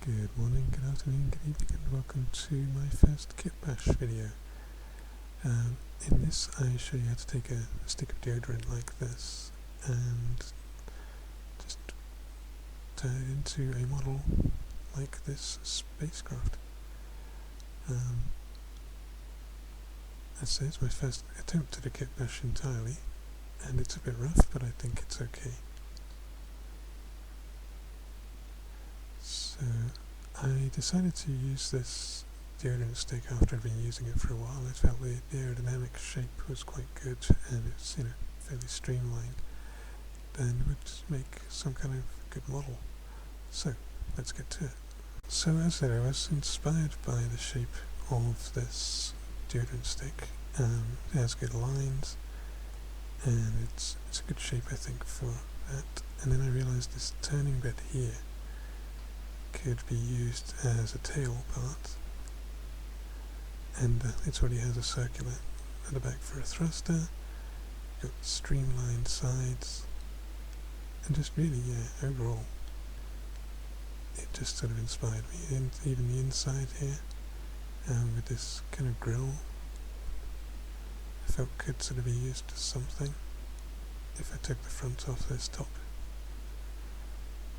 Good morning, good afternoon, good evening, and welcome to my first Kitbash video. In this I show you how to take a stick of deodorant like this and just turn it into a model like this spacecraft. I'd say it's my first attempt at a Kitbash entirely, and it's a bit rough, but I think it's okay. So I decided to use this deodorant stick after I've been using it for a while. I felt the aerodynamic shape was quite good, and it's fairly streamlined, and would make some kind of good model. So let's get to it. So as I said, I was inspired by the shape of this deodorant stick. It has good lines, and it's a good shape, I think, for that. And then I realised this turning bit here could be used as a tail part, and it already has a circular at the back for a thruster. Got streamlined sides, and just really, overall, it just sort of inspired me. And even the inside here, with this kind of grill, I felt could sort of be used as something if I took the front off this top.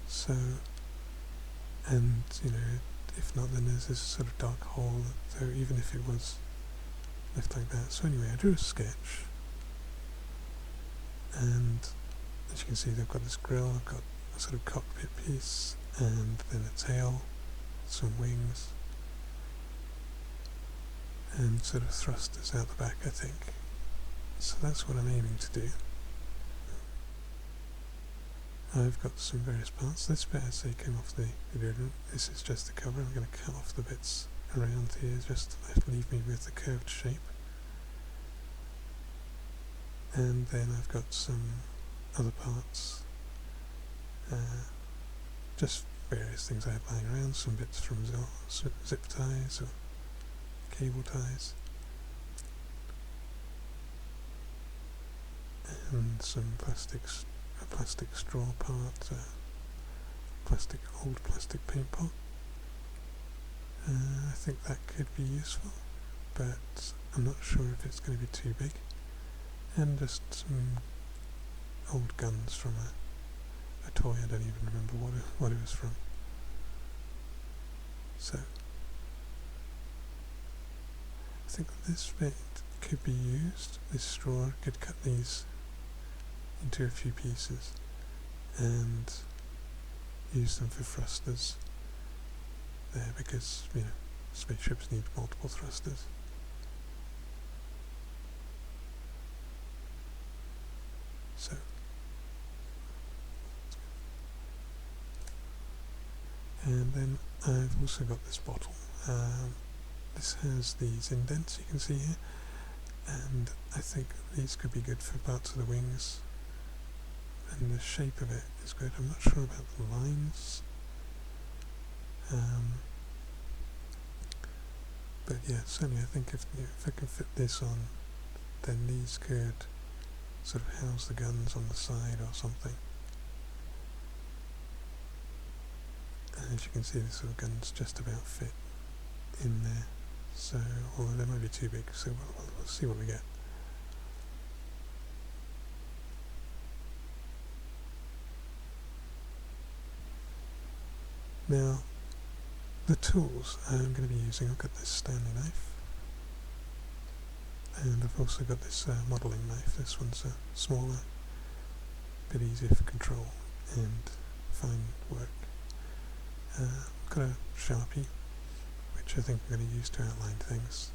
So, and if not, then there's this sort of dark hole, so even if it was left like that. So anyway, I drew a sketch, and as you can see, they've got this grill, I've got a sort of cockpit piece, and then a tail, some wings, and sort of thrusters out the back, I think. So that's what I'm aiming to do. I've got some various parts. This bit, I say, came off the deodorant. This is just the cover. I'm going to cut off the bits around here just to leave me with the curved shape. And then I've got some other parts, just various things I have lying around, some bits from zip ties or cable ties, and some a plastic straw part, old plastic paint pot. I think that could be useful, but I'm not sure if it's going to be too big. And just some old guns from a toy. I don't even remember what it was from. So I think this bit could be used. This straw could cut these into a few pieces and use them for thrusters there, because spaceships need multiple thrusters. So and then I've also got this bottle. This has these indents you can see here, and I think these could be good for parts of the wings, and the shape of it is good. I'm not sure about the lines, but yeah, certainly I think if I can fit this on, then these could sort of house the guns on the side or something. And as you can see, the sort of guns just about fit in there, so although they might be too big, so we'll see what we get. Now, the tools I'm going to be using, I've got this Stanley knife, and I've also got this modelling knife. This one's smaller, a bit easier for control and fine work. I've got a Sharpie, which I think I'm going to use to outline things,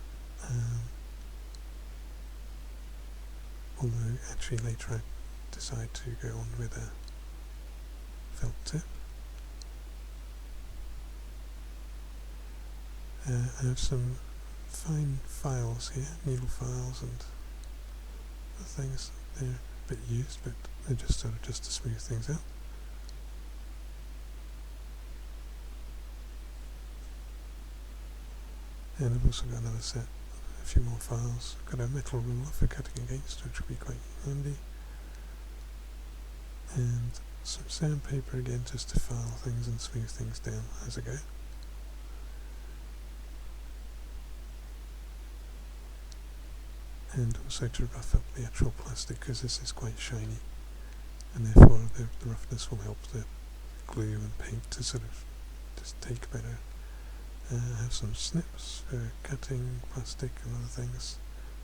although actually later I decide to go on with a felt tip. I have some fine files here, needle files and other things. They're a bit used, but they're just sort of just to smooth things out. And I've also got another set, a few more files. I've got a metal ruler for cutting against, which will be quite handy, and some sandpaper again just to file things and smooth things down as I go. And also to rough up the actual plastic because this is quite shiny, and therefore the roughness will help the glue and paint to sort of just take better. Have some snips for cutting plastic and other things,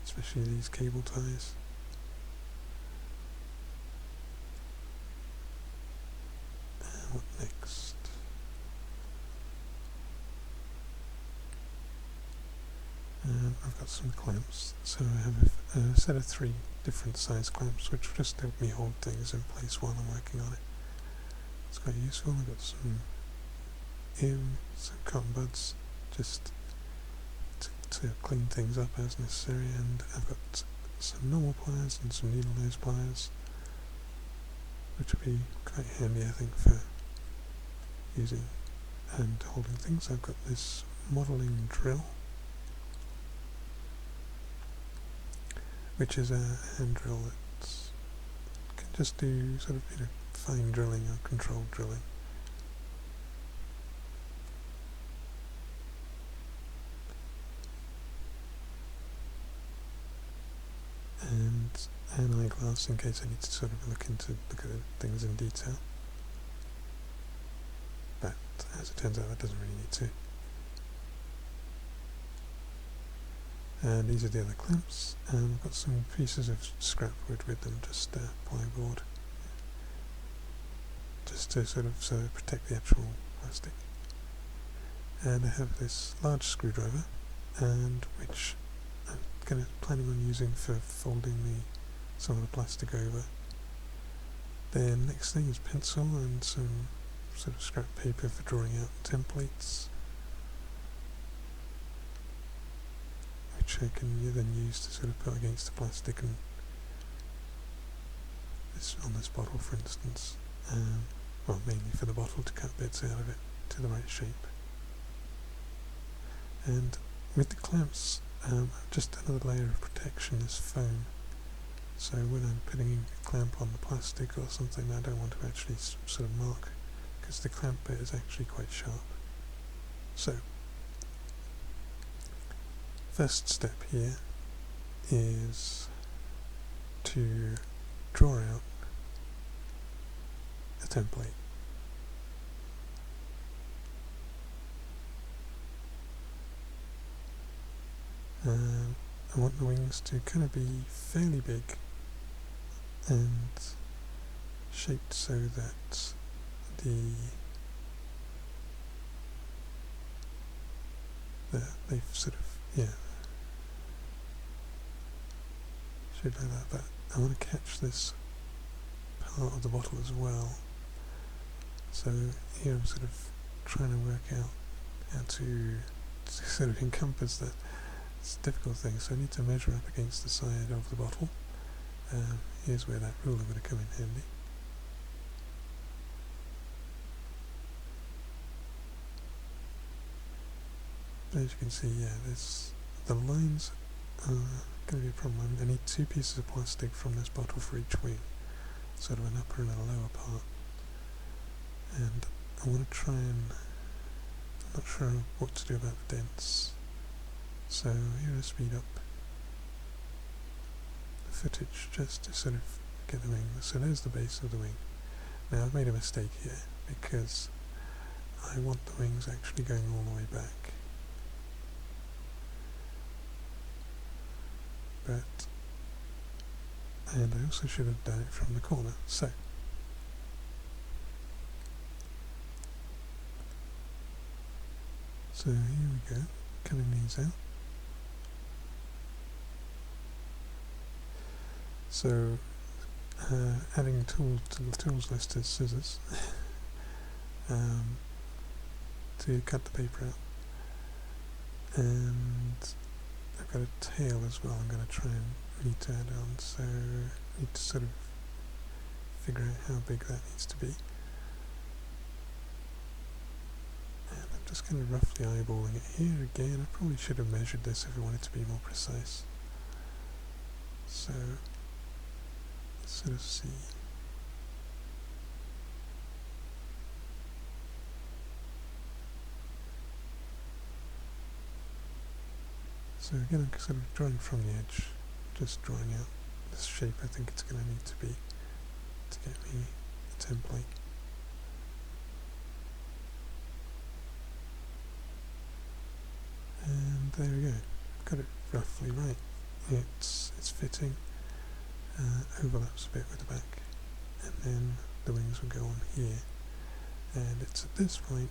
especially these cable ties. What next? I've got some clamps, so I have a set of 3 different size clamps which will just help me hold things in place while I'm working on it. It's quite useful. I've got some cotton buds just to clean things up as necessary, and I've got some normal pliers and some needle nose pliers, which will be quite handy I think for using and holding things. I've got this modelling drill, which is a hand drill that can just do sort of fine drilling or controlled drilling. And an eyeglass in case I need to sort of look at things in detail. But as it turns out, that doesn't really need to. And these are the other clamps. I've got some pieces of scrap wood with them, just plyboard, just to sort of protect the actual plastic. And I have this large screwdriver, and which I'm planning on using for folding some of the plastic over. Then next thing is pencil and some sort of scrap paper for drawing out templates, which I can then use to sort of put against the plastic and on this bottle, for instance. Well, mainly for the bottle, to cut bits out of it to the right shape. And with the clamps, just another layer of protection is foam. So when I'm putting a clamp on the plastic or something, I don't want to actually sort of mark, because the clamp bit is actually quite sharp. So, first step here is to draw out a template. I want the wings to kind of be fairly big and shaped so that they sort of, shaped like that, but I want to catch this part of the bottle as well. So here I'm sort of trying to work out how to sort of encompass that. It's a difficult thing, so I need to measure up against the side of the bottle. Here's where that ruler would come in handy. But as you can see, the lines are going to be a problem. I need 2 pieces of plastic from this bottle for each wing, sort of an upper and a lower part. And I want to try and, I'm not sure what to do about the dents. So here I speed up the footage just to sort of get the wing. So there's the base of the wing. Now I've made a mistake here because I want the wings actually going all the way back. And I also should have done it from the corner. So here we go, cutting these out. So adding tool to the tools list is scissors to cut the paper out, and I've got a tail as well. I'm going to try and need to add on, so I need to sort of figure out how big that needs to be. And I'm just kind of roughly eyeballing it here again. I probably should have measured this if I wanted to be more precise. So let's sort of see. So again, I'm sort of drawing from the edge, just drawing out this shape I think it's going to need to be to get me a template. And there we go, got it roughly right. It's fitting, overlaps a bit with the back, and then the wings will go on here. And it's at this point,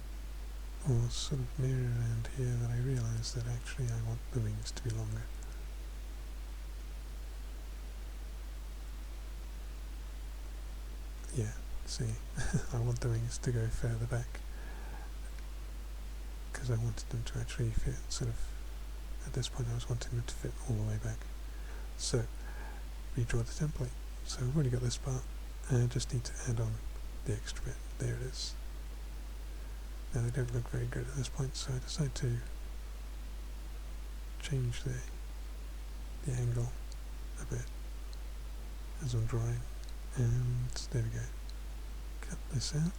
or sort of near around here, that I realise that actually I want the wings to be longer. Yeah, see, I want the wings to go further back, because I wanted them to actually fit sort of, at this point I was wanting them to fit all the way back. So, redraw the template. So I've already got this part, and I just need to add on the extra bit. There it is. Now they don't look very good at this point, so I decide to change the angle a bit as I'm drawing, and there we go. Cut this out.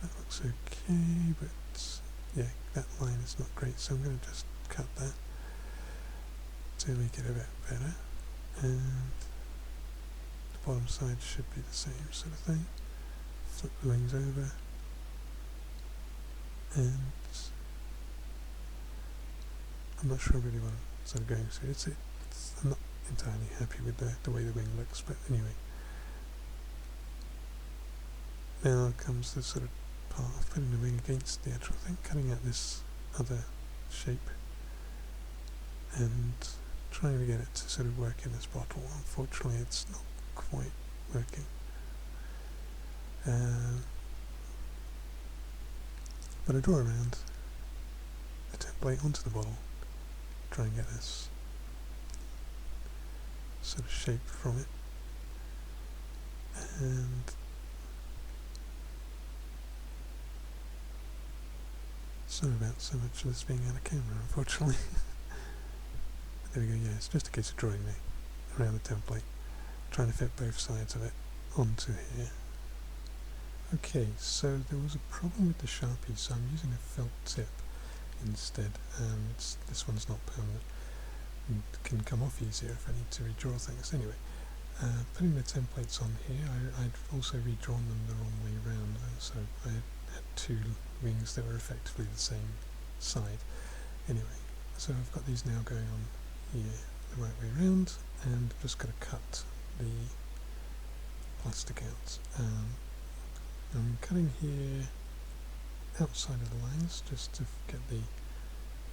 That looks okay, but yeah, that line is not great, so I'm going to just cut that to make it a bit better, and the bottom side should be the same sort of thing. Flip the wings over, and I'm not sure really what I'm sort of going to. I'm not entirely happy with the way the wing looks, but anyway. Now comes the sort of part of putting the wing against the actual thing, cutting out this other shape and trying to get it to sort of work in this bottle. Unfortunately it's not quite working. But I draw around the template onto the bottle, try and get this sort of shape from it, and sorry about so much of this being out of camera, unfortunately. There we go, yeah, it's just a case of drawing around the template, trying to fit both sides of it onto here. Okay, so there was a problem with the Sharpie, so I'm using a felt tip instead. This one's not permanent and can come off easier if I need to redraw things. Anyway, putting the templates on here, I'd also redrawn them the wrong way round, so I had two wings that were effectively the same side. Anyway, so I've got these now going on here the right way round, and I've just got to cut the plastic out. I'm cutting here outside of the lines just to get the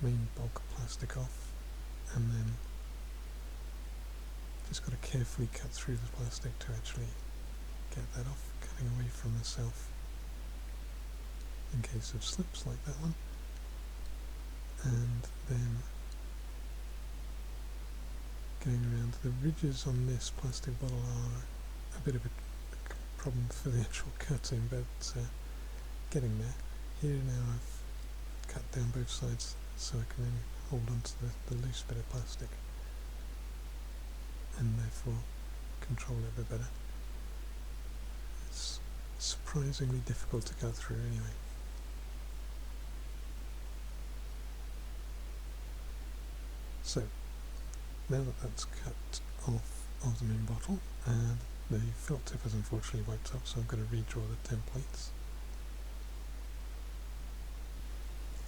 main bulk of plastic off, and then just got to carefully cut through the plastic to actually get that off, cutting away from myself in case of slips like that one. And then going around, the ridges on this plastic bottle are a bit of a problem for the actual cutting, but getting there. Here now I've cut down both sides so I can then hold on to the loose bit of plastic and therefore control it a bit better. It's surprisingly difficult to cut through anyway. So now that that's cut off of the main bottle, and the felt tip has unfortunately wiped off, so I'm going to redraw the templates.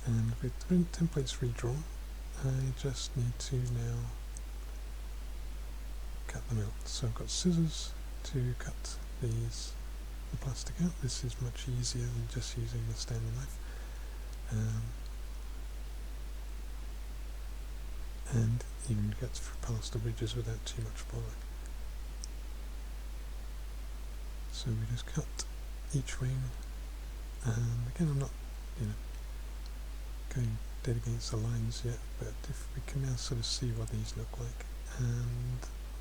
And with the templates redrawn, I just need to now cut them out. So I've got scissors to cut the plastic out. This is much easier than just using the Stanley knife. And even gets past the ridges without too much bother. So we just cut each wing, and again I'm not, going dead against the lines yet, but if we can now sort of see what these look like, and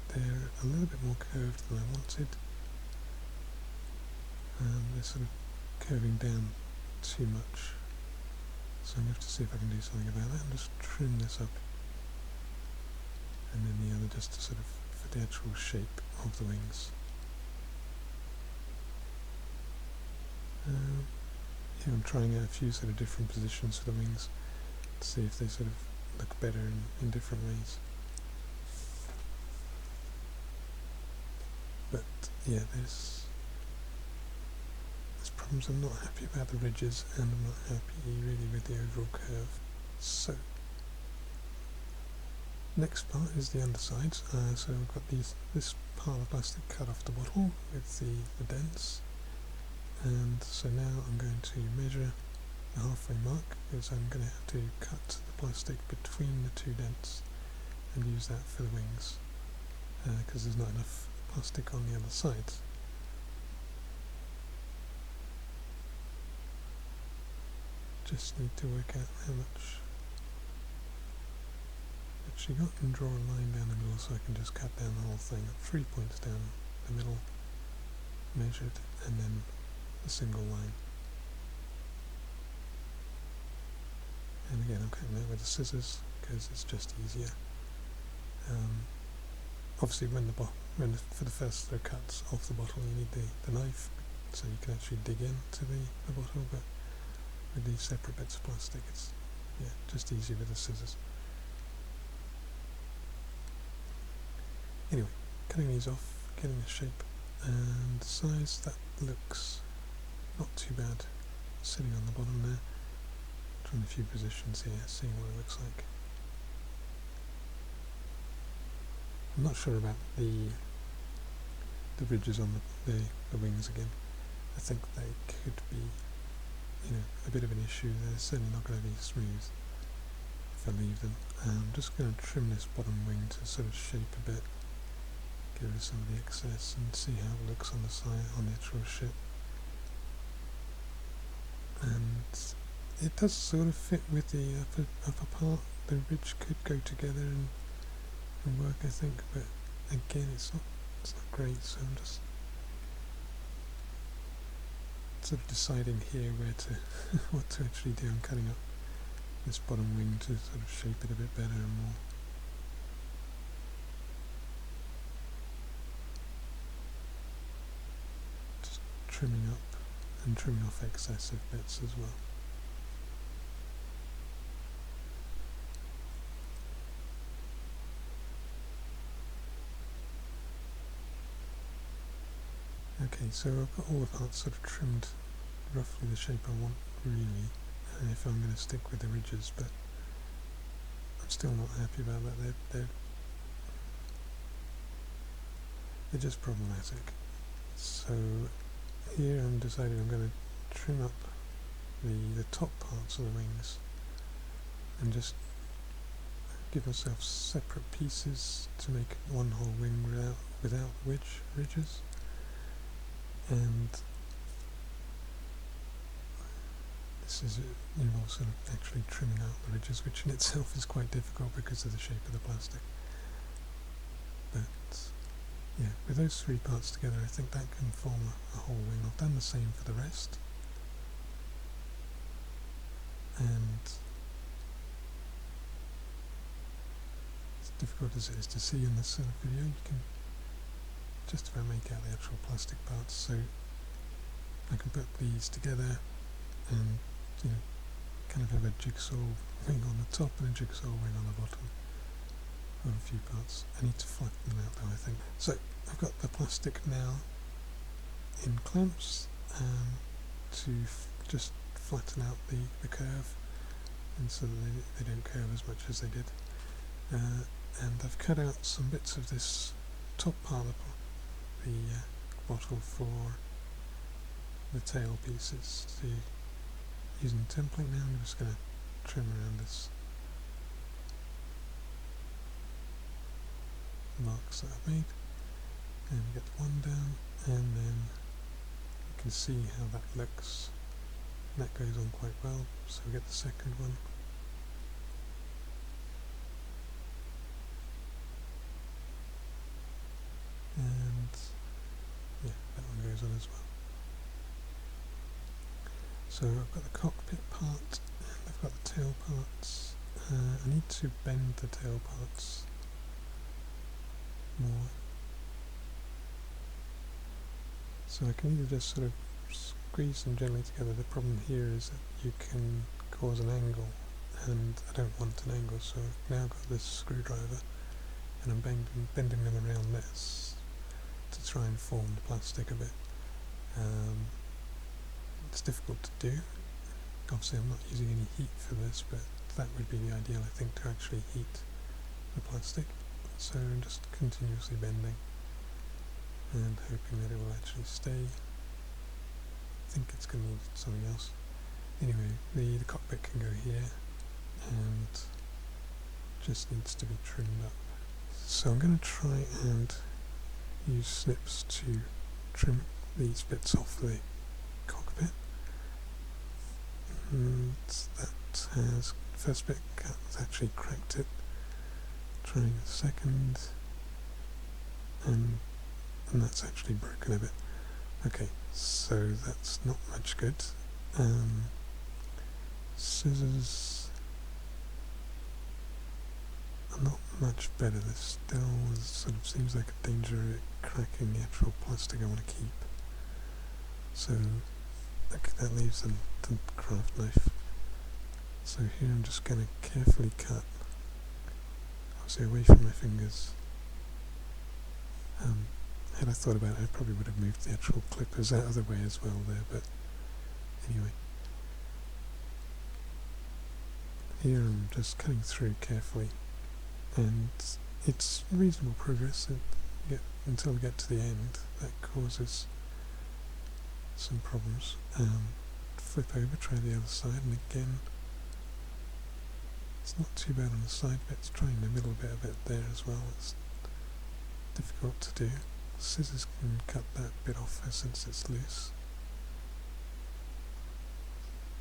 they're a little bit more curved than I wanted. They're sort of curving down too much, so I'm going to have to see if I can do something about that and just trim this up, and then the other just to sort of for the actual shape of the wings. Here I'm trying out a few sort of different positions for the wings to see if they sort of look better in different ways. But yeah, there's problems. I'm not happy about the ridges, and I'm not happy really with the overall curve. So next part is the undersides. So I've got this part of plastic cut off the bottle with the dents, and so now I'm going to measure the halfway mark, because I'm going to have to cut the plastic between the two dents and use that for the wings, because there's not enough plastic on the other sides. Just need to work out how much she got and draw a line down the middle so I can just cut down the whole thing. 3 points down the middle, measured, and then a single line. And again, I'm cutting that with the scissors because it's just easier. Obviously, for the first cuts off the bottle, you need the knife so you can actually dig into the bottle. But with these separate bits of plastic, it's just easier with the scissors. Anyway, cutting these off, getting the shape and the size, that looks not too bad sitting on the bottom there. Trying a few positions here, seeing what it looks like. I'm not sure about the ridges on the wings again. I think they could be, a bit of an issue. They're certainly not going to be smooth if I leave them. I'm just going to trim this bottom wing to sort of shape a bit, get rid of some of the excess, and see how it looks on the side, on the actual ship. And it does sort of fit with the upper part. The ridge could go together and work, I think, but again, it's not great. So I'm just sort of deciding here what to actually do. I'm cutting up this bottom wing to sort of shape it a bit better and more. Just trimming up and trimming off excessive bits as well. Okay, so I've got all the parts sort of trimmed roughly the shape I want, really, if I'm going to stick with the ridges, but I'm still not happy about that. They're just problematic. So here I'm deciding I'm going to trim up the top parts of the wings and just give myself separate pieces to make one whole wing without ridges. And this involves sort of actually trimming out the ridges, which in itself is quite difficult because of the shape of the plastic. But yeah, with those three parts together, I think that can form a whole wing. I've done the same for the rest. And as difficult as it is to see in this sort of video, you can just about make out the actual plastic parts. So I can put these together and kind of have a jigsaw wing on the top and a jigsaw wing on the bottom of a few parts. I need to flatten them out though, I think. So I've got the plastic now in clamps to just flatten out the curve, and so that they don't curve as much as they did. And I've cut out some bits of this top part of the bottle for the tail pieces. So using the template now, I'm just going to trim around this marks that I've made, and get one down, and then you can see how that looks. And that goes on quite well, so we get the second one. And yeah, that one goes on as well. So I've got the cockpit part, and I've got the tail parts. I need to bend the tail parts more. So I can either just sort of squeeze them gently together. The problem here is that you can cause an angle and I don't want an angle, so I've now got this screwdriver and I'm bending them around this to try and form the plastic a bit. It's difficult to do. Obviously I'm not using any heat for this, but that would be the ideal, I think, to actually heat the plastic. So I'm just continuously bending and hoping that it will actually stay. I think it's going to need something else. Anyway, the cockpit can go here and just needs to be trimmed up. So I'm going to try and use snips to trim these bits off the cockpit. And that has, first bit has actually cracked it. Trying the second, and that's actually broken a bit. Okay, so that's not much good. Scissors are not much better. This still sort of seems like a danger of it cracking the actual plastic I want to keep. So that leaves the craft knife. So here I'm just going to carefully cut, obviously away from my fingers. Had I thought about it, I probably would have moved the actual clippers out of the way as well there, but anyway. Here I'm just cutting through carefully, and it's reasonable progress until we get to the end. That causes some problems. Flip over, try the other side, and again it's not too bad on the side bits. Trying the middle bit of it there as well, it's difficult to do. Scissors can cut that bit off since it's loose.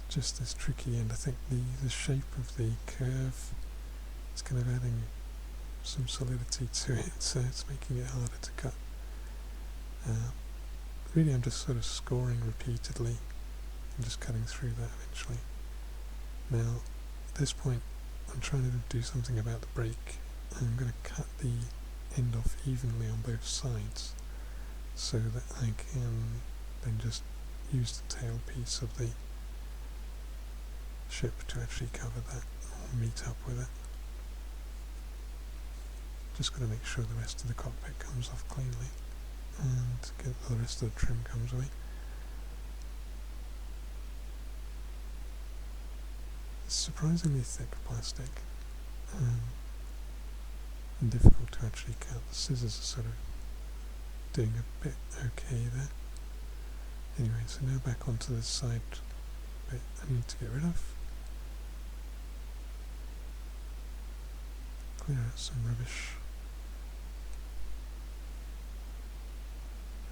Just this tricky end. I think the shape of the curve is kind of adding some solidity to it, so it's making it harder to cut. Really I'm just sort of scoring repeatedly and just cutting through that eventually. Now at this point I'm trying to do something about the brake, and I'm going to cut the end off evenly on both sides so that I can then just use the tail piece of the ship to actually cover that or meet up with it. Just got to make sure the rest of the cockpit comes off cleanly and get the rest of the trim comes away. It's surprisingly thick plastic and difficult to actually cut. The scissors are sort of doing a bit okay there. Anyway, so now back onto this side bit I need to get rid of. Clear out some rubbish.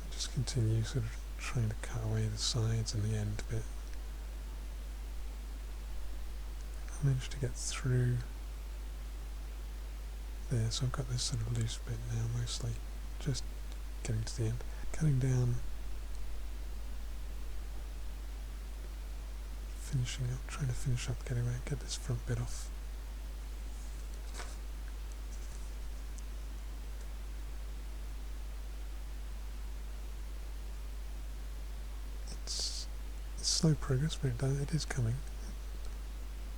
And just continue sort of trying to cut away the sides and the end bit. I managed to get through there, so I've got this sort of loose bit now mostly, just getting to the end. Cutting down, finishing up, trying to finish up, get this front bit off. It's slow progress, but it is coming,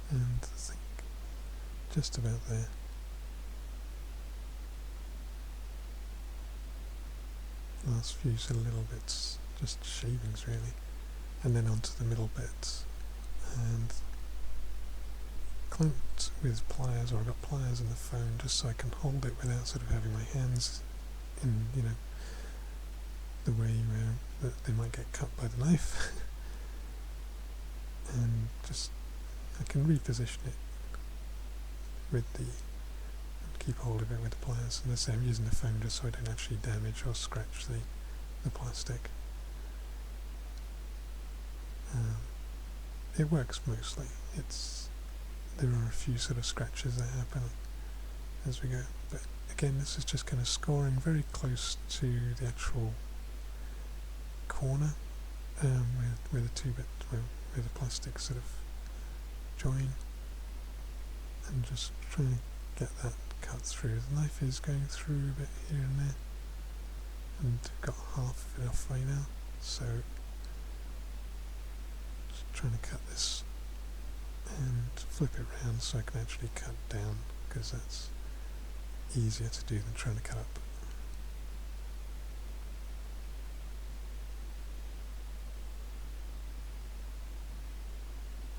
and I think just about there. Last few sort of little bits, just shavings really, and then onto the middle bits, and clamped with pliers, or I've got pliers in the phone just so I can hold it without sort of having my hands in, the way where they might get cut by the knife. And just, I can reposition it with and keep hold of it with the pliers. And as I say, I'm using the foam just so I don't actually damage or scratch the plastic. It works mostly. There are a few sort of scratches that happen as we go, but again this is just kind of scoring very close to the actual corner where the two bits, where the plastic sort of join, and just trying to get that cut through. The knife is going through a bit here and there, and got half of it off right now, so just trying to cut this and flip flip it round so I can actually cut down, because that's easier to do than trying to cut up.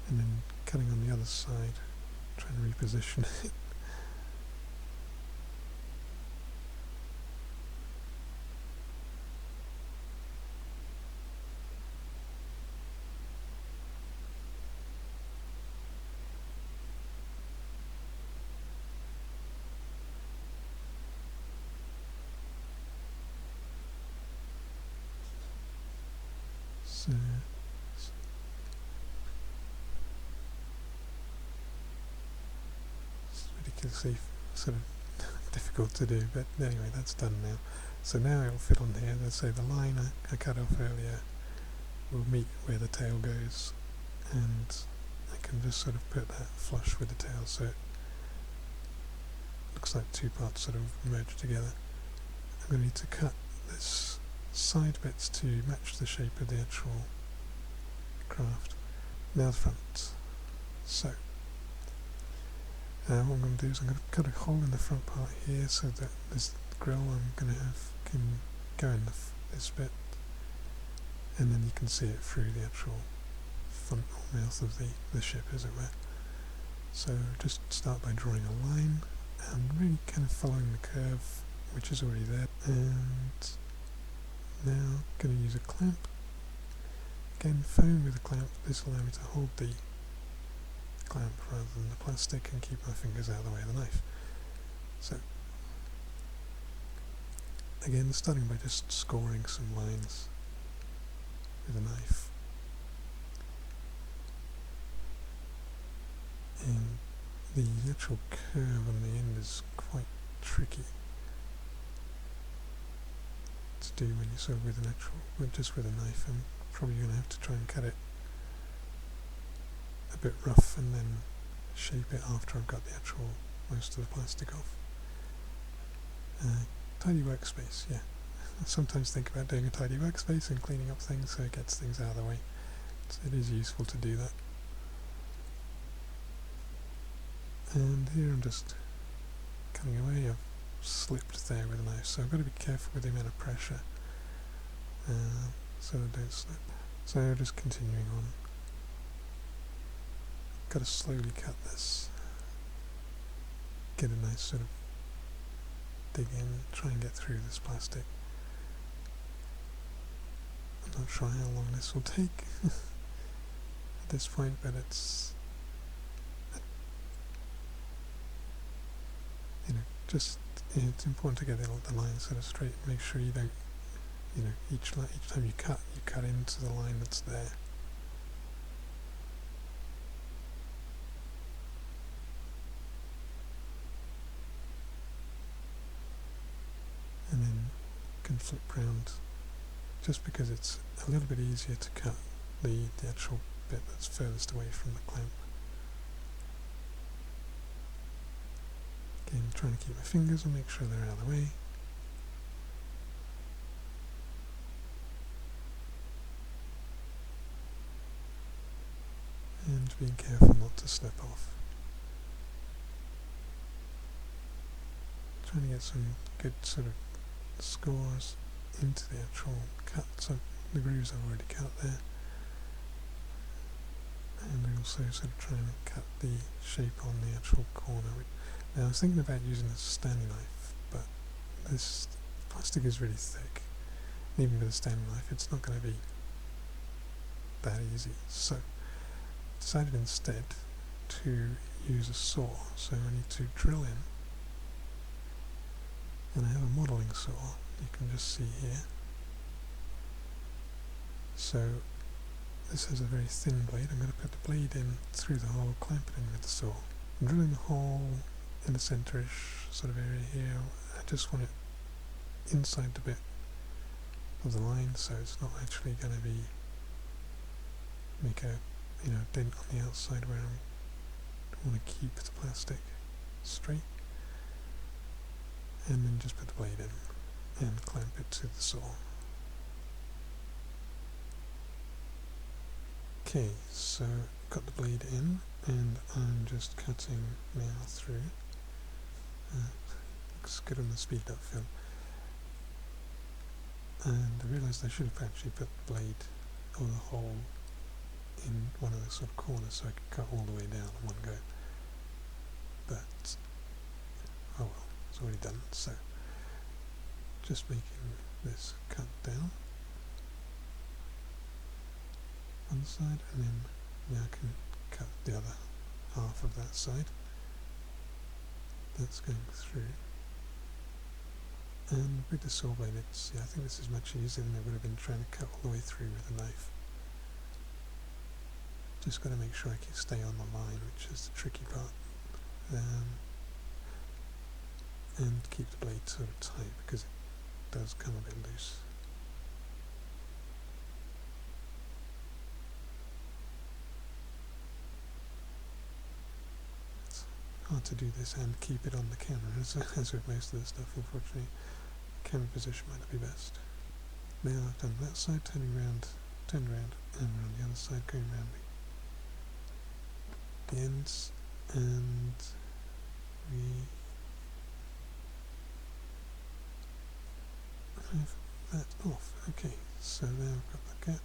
And then cutting on the other side, trying to reposition it. So it's ridiculously sort of difficult to do, but anyway, that's done now. So now it'll fit on here. Let's say the line I cut off earlier will meet where the tail goes, and I can just sort of put that flush with the tail, so it looks like two parts sort of merge together. I'm going to need to cut this side bits to match the shape of the actual craft. Now the front. So what I'm going to do is I'm going to cut a hole in the front part here so that this grill I'm going to have can go in this bit, and then you can see it through the actual front or mouth of the ship, as it were. So just start by drawing a line and really kind of following the curve which is already there, and now going to use a clamp. Again, foam with a clamp. This will allow me to hold the clamp rather than the plastic and keep my fingers out of the way of the knife. So again, starting by just scoring some lines with a knife, and the actual curve on the end is quite tricky to do when you're sort of with an actual, just with a knife. I'm probably going to have to try and cut it a bit rough and then shape it after I've got the actual most of the plastic off. Tidy workspace, yeah. I sometimes think about doing a tidy workspace and cleaning up things so it gets things out of the way. So it is useful to do that. And here I'm just cutting away. I've slipped there with a knife, so I've got to be careful with the amount of pressure so I don't slip. So just continuing on. Got to slowly cut this. Get a nice sort of dig in, try and get through this plastic. I'm not sure how long this will take at this point, but it's just it's important to get the line sort of straight. Make sure you don't, each time you cut into the line that's there. And then you can flip round, just because it's a little bit easier to cut the actual bit that's furthest away from the clamp. Again, trying to keep my fingers and make sure they're out of the way. And being careful not to slip off. Trying to get some good sort of scores into the actual cut. So the grooves I've already cut there. And also sort of trying to cut the shape on the actual corner. Now I was thinking about using a Stanley knife, but this plastic is really thick. And even with a Stanley knife, it's not going to be that easy. So I decided instead to use a saw. So I need to drill in. And I have a modelling saw, you can just see here. So this has a very thin blade. I'm going to put the blade in through the hole, clamp it in with the saw. I'm drilling a hole in the centre-ish sort of area here. I just want it inside the bit of the line, so it's not actually going to be make a dent on the outside where I want to keep the plastic straight. And then just put the blade in and clamp it to the saw. Okay, so got the blade in, and I'm just cutting now through. Looks good on the speed up film. And I realised I should have actually put the blade or the hole in one of the sort of corners so I could cut all the way down in one go. But, oh well, it's already done. So, just making this cut down one side, and then now I can cut the other half of that side. That's going through. And with the saw blade, I think this is much easier than it would have been trying to cut all the way through with a knife. Just got to make sure I can stay on the line, which is the tricky part. And keep the blade sort of tight because it does come a bit loose. It's hard to do this and keep it on the camera, as with most of the stuff, unfortunately. Camera position might not be best. Now I've done that side, turned around, and around the other side, going around the ends, and we have that off. Okay, so now I've got the gap,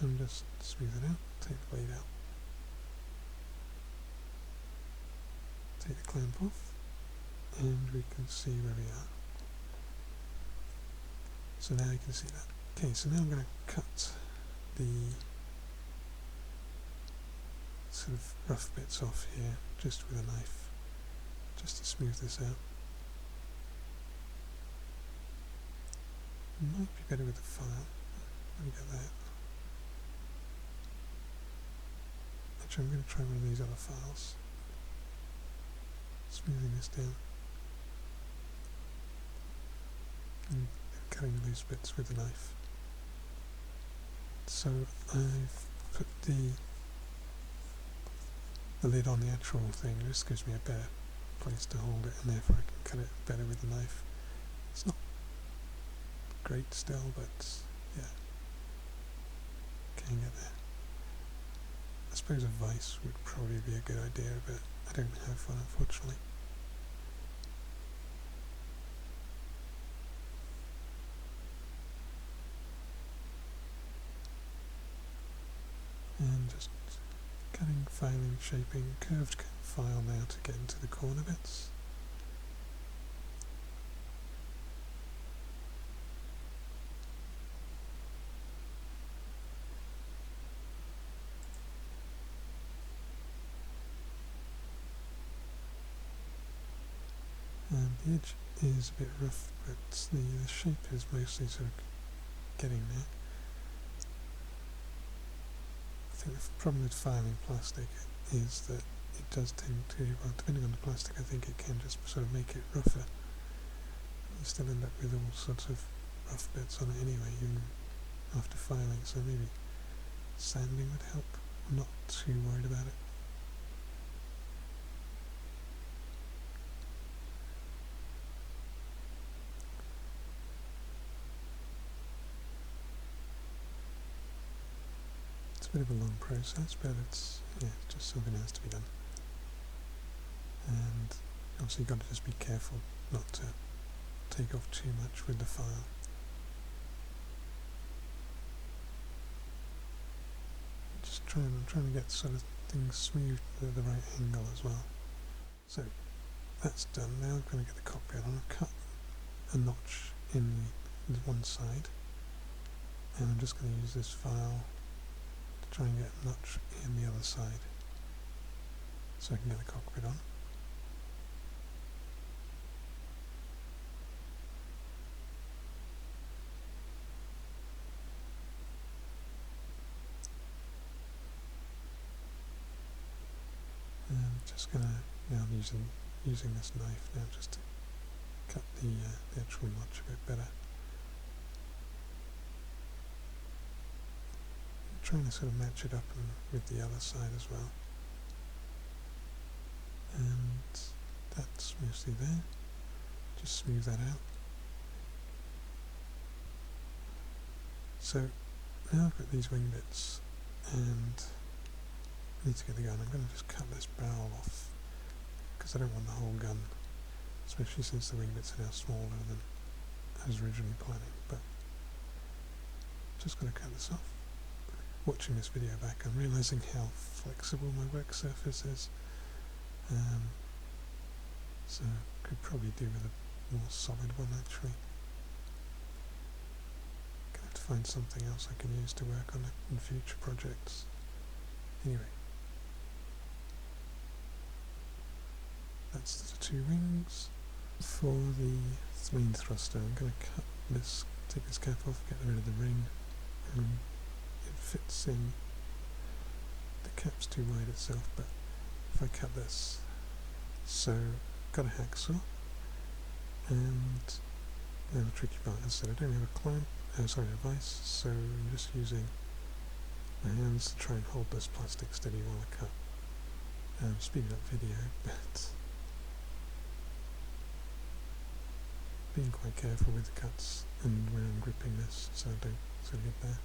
and just smooth it out, take the blade out, take the clamp off, and we can see where we are. So now you can see that. Okay, so now I'm going to cut the sort of rough bits off here, just with a knife, just to smooth this out. It might be better with a file. Let me get that. Actually, I'm going to try one of these other files. Smoothing this down. And cutting loose bits with a knife. So I've put the lid on the actual thing. This gives me a better place to hold it, and therefore I can cut it better with the knife. It's not great still, but yeah, can get there. I suppose a vise would probably be a good idea, but I don't have one, unfortunately. And just cutting, filing, shaping, curved file now to get into the corner bits. And the edge is a bit rough, but the shape is mostly sort of getting there. I think the problem with filing plastic is that it does tend to, well, depending on the plastic, I think it can just sort of make it rougher. You still end up with all sorts of rough bits on it anyway, even after filing, so maybe sanding would help. I'm not too worried about it. It's a bit of a long process, but it's just something that has to be done. And obviously you've got to just be careful not to take off too much with the file. Just trying to get sort of things smooth at the right angle as well. So that's done. Now I'm going to get the cockpit on. I've cut a notch in the one side, and I'm just going to use this file to try and get a notch in the other side so I can get the cockpit on. And just going to, now I'm using this knife now just to cut the actual notch a bit better. Trying to sort of match it up with the other side as well. And that's mostly there. Just smooth that out. So now I've got these wing bits, and I need to get the gun. I'm going to just cut this barrel off because I don't want the whole gun, especially since the wing bits are now smaller than I was originally planning, but just going to cut this off. Watching this video back, I'm realising how flexible my work surface is, so could probably do with a more solid one actually. Gonna have to find something else I can use to work on it in future projects. Anyway, that's the two wings. For the main thruster, I'm going to cut this, take this cap off, get rid of the ring, and it fits in. The cap's too wide itself, but if I cut this, so got a hacksaw, and now the tricky part is that I don't have a clamp, a vise, so I'm just using my hands to try and hold this plastic steady while I cut. Speeding up video, but being quite careful with the cuts and where I'm gripping this so I don't sort of get there.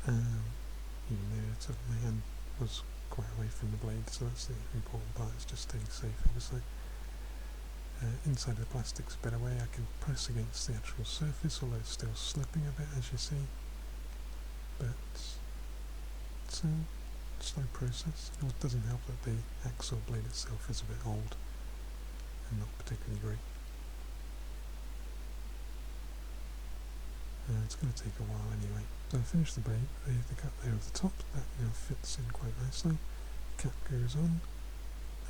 Even though my hand was quite away from the blade, so that's the important part, is just staying safe obviously. Inside the plastic's a better way, I can press against the actual surface, although it's still slipping a bit as you see, but it's a slow process. It doesn't help that the hacksaw blade itself is a bit old and not particularly great. It's going to take a while anyway. So I finished the blade, the cut there of the top, that now fits in quite nicely. The cap goes on,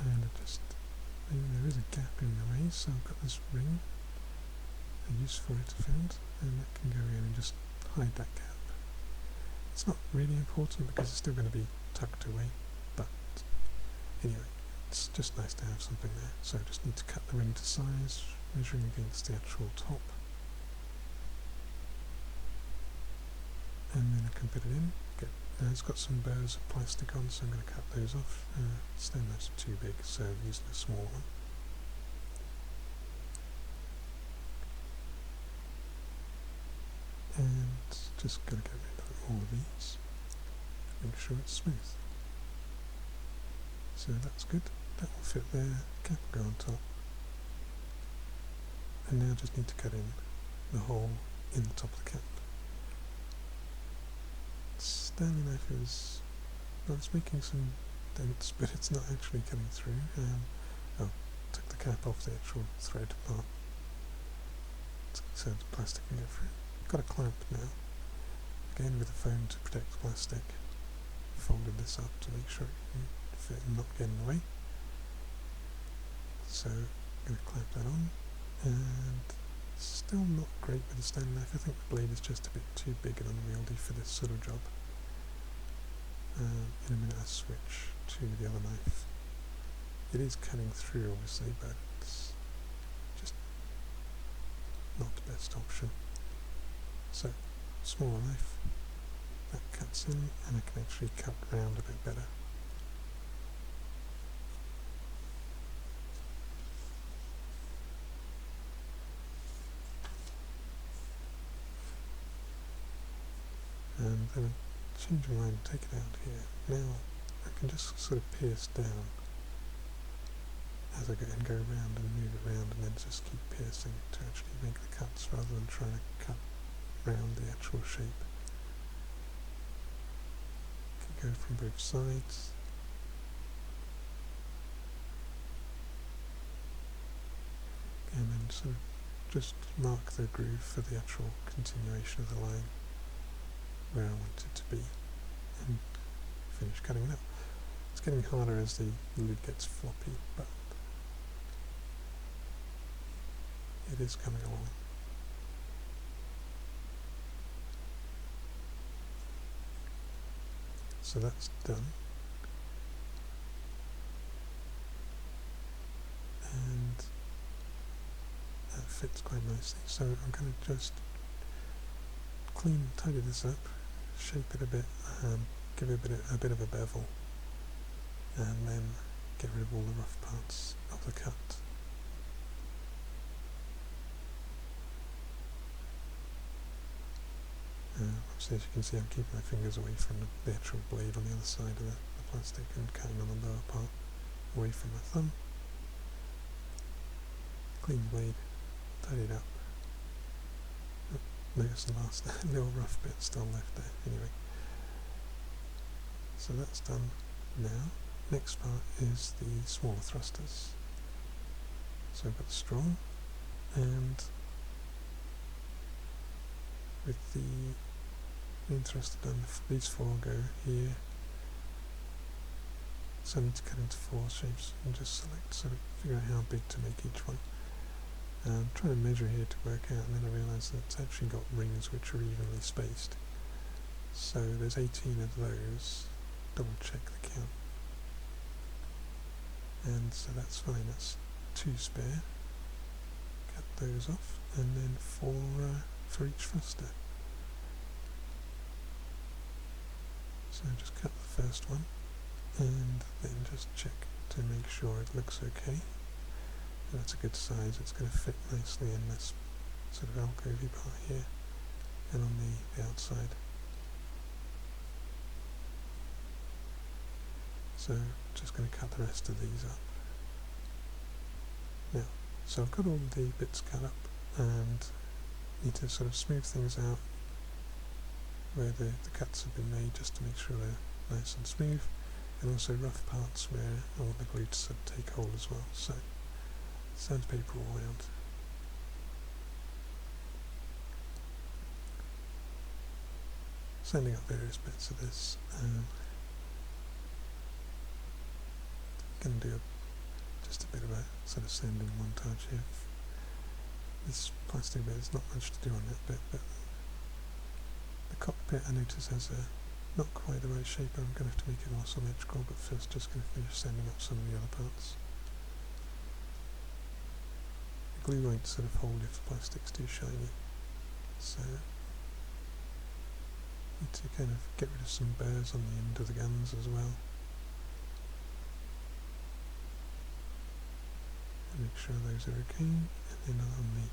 and there is a gap in the way, so I've got this ring, a use for it I found, and that can go in and just hide that gap. It's not really important because it's still going to be tucked away, but anyway, it's just nice to have something there. So I just need to cut the ring to size, measuring against the actual top. And then I can put it in. It's got some burrs of plastic on, so I'm going to cut those off. Stand those are too big, so I'm using a small one. And just going to get rid of all of these. Make sure it's smooth. So that's good. That will fit there. Cap will go on top. And now I just need to cut in the hole in the top of the cap. Stanley knife is, well, it's making some dents, but it's not actually cutting through. Took the cap off the actual thread part, so the plastic can get through. Got a clamp now, again with a foam to protect the plastic. Folded this up to make sure it can fit and not get in the way. So I'm going to clamp that on, and still not great with the Stanley knife. I think the blade is just a bit too big and unwieldy for this sort of job. In a minute I'll switch to the other knife. It is cutting through obviously, but it's just not the best option. So, smaller knife, that cuts in, and I can actually cut round a bit better. And then change my mind, take it out here. Now I can just sort of pierce down as I go around and move it around, and then just keep piercing to actually make the cuts rather than trying to cut round the actual shape. Can go from both sides. And then sort of just mark the groove for the actual continuation of the line where I want it to be, and finish cutting it up. It's getting harder as the lid gets floppy, but it is coming along. So that's done. And that fits quite nicely. So I'm going to just tidy this up, shape it a bit, give it a bit of a bevel, and then get rid of all the rough parts of the cut. Obviously, as you can see, I'm keeping my fingers away from the actual blade on the other side of the plastic and cutting on the lower part away from my thumb. Clean the blade, tidy it up. Oh, notice the last little rough bit still left there. Anyway, so that's done now. Next part is the smaller thrusters. So I've got the straw, and with the main thruster done, these four go here. So I need to cut into four shapes and just select, sort of figure out how big to make each one. I'm trying to measure here to work out, and then I realise that it's actually got rings which are evenly spaced. So there's 18 of those. Double check the count. And so that's fine, that's 2 spare. Cut those off, and then 4 for each thruster. So just cut the first one, and then just check to make sure it looks okay. And that's a good size, it's going to fit nicely in this sort of alcovey part here, and on the outside. So just going to cut the rest of these up. Now, so I've got all the bits cut up, and need to sort of smooth things out where the cuts have been made, just to make sure they're nice and smooth, and also rough parts where I want the glue to sort of take hold as well. So sandpaper all around. Sanding up various bits of this. Going to do just a bit of a sort of sanding montage here. This plastic bit, there's not much to do on that bit, but the cockpit I notice has not quite the right shape. I'm going to have to make it more symmetrical, but first just going to finish sanding up some of the other parts. The glue won't sort of hold if the plastic's too shiny, so need to kind of get rid of some burrs on the end of the guns as well. Make sure those are okay, and then on the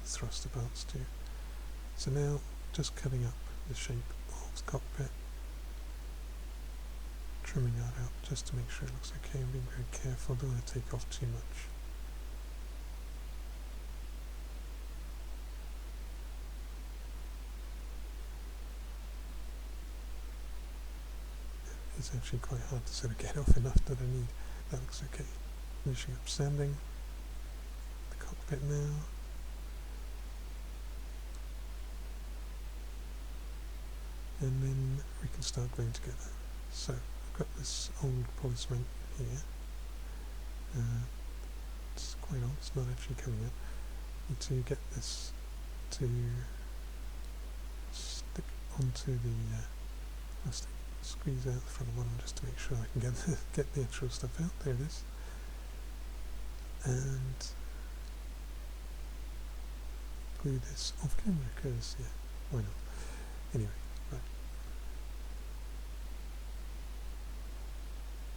thruster parts too. So now just cutting up the shape of the cockpit, trimming that out just to make sure it looks okay, and being very careful, don't want to take off too much. It's actually quite hard to sort of get off enough that I need. That looks okay. Finishing up sanding cockpit now. And then we can start gluing together. So I've got this old polycement here. It's quite old, it's not actually coming out. Need to get this to stick onto the plastic. Squeeze out the front one just to make sure I can get the actual stuff out. There it is. And glue this off camera because, yeah, why not? Anyway, right.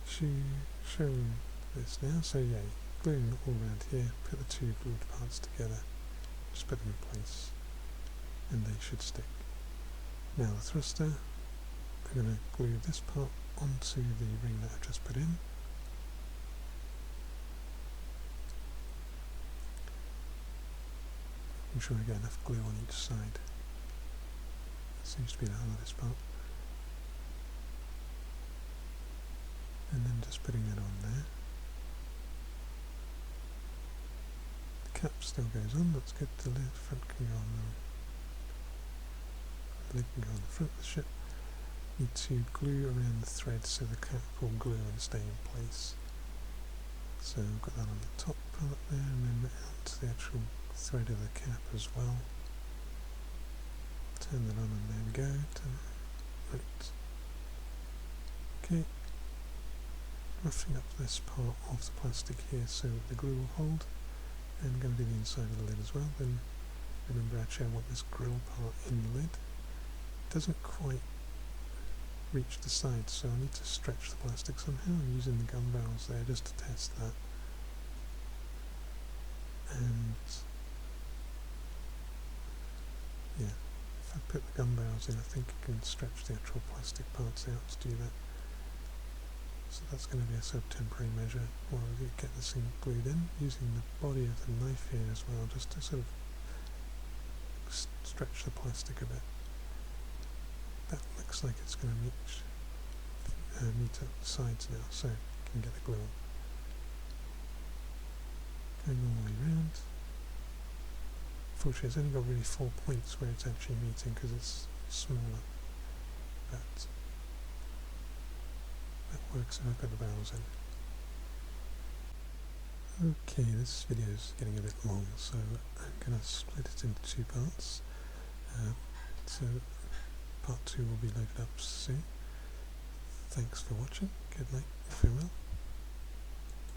Showing this now, so yeah, gluing all around here, put the two glued parts together, just put them in place, and they should stick. Now the thruster, I'm going to glue this part onto the ring that I've just put in. Making sure I get enough glue on each side. That seems to be the hardest part. And then just putting that on there. The cap still goes on, that's good. The lid front can go on the lid can go on the front of the ship. Need to glue around the thread so the cap will glue and stay in place. So I've got that on the top part there, and then onto the actual thread of the cap as well. Turn that on, and there we go. Right. Okay. Roughing up this part of the plastic here so that the glue will hold, and going to do the inside of the lid as well. Then remember, actually I want this grill part in the lid. It doesn't quite reach the side, so I need to stretch the plastic somehow. I'm using the gun barrels there just to test that. And yeah, if I put the gun barrels in, I think I can stretch the actual plastic parts out to do that. So that's going to be a sort of temporary measure while we get this thing glued in, using the body of the knife here as well, just to sort of stretch the plastic a bit. That looks like it's going to meet up the sides now, so you can get the glue on. Going all the way around. Unfortunately, it's only got really 4 points where it's actually meeting because it's smaller, but that works if I put the barrels in. Okay, this video is getting a bit long, so I'm going to split it into 2 parts. So part 2 will be loaded up soon. Thanks for watching. Good night. Farewell.